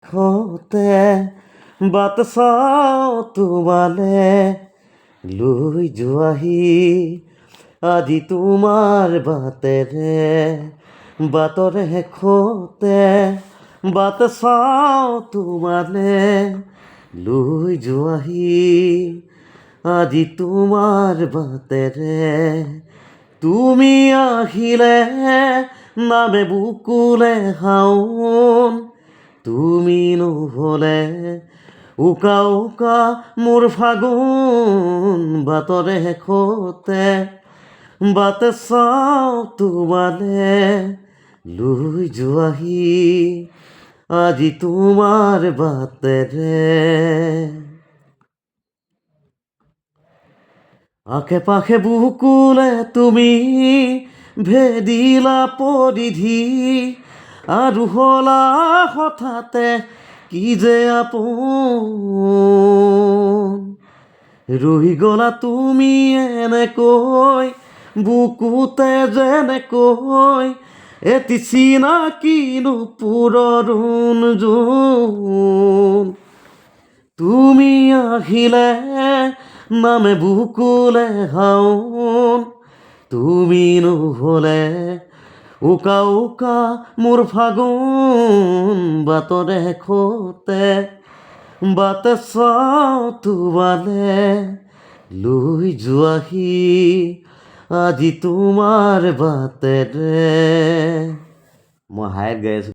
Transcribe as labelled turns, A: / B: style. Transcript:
A: এখতে বাট চাওঁ তোমালে লৈ যোৱাহি আজি তোমাৰ বাটেৰে বাটৰ শেষতে বাট চাওঁ তোমালে লৈ যোৱাহি আজি তোমাৰ বাটেৰে তুমি আহিলে নামে বুকুলে হাওন তুমি নহ'লে উকা উকা মোৰ ফাগুন বাটৰে শেষতে বাট চাওঁ তোমালে লৈ যোৱাহি আজি তোমাৰ বাটেৰে আশে পাশে বুকুলে তুমি ভেদিলা পৰিধি আৰু হলা হঠাতে কি যে আপোন ৰহি গলা তুমি এনেকৈ বুকুতে যেনেকৈ এটি চিনাকিনো পুৰৰ যোন তুমি আহিলে নামে বুকুলে হাওন তুমি নহ'লে উকা উকা মোৰ ফাগুন বাটৰে শেষতে বাট চাওঁ তোমালে লৈ যোৱাহি আজি তোমাৰ বাটেৰে মই হায়াত গাই আছোঁ।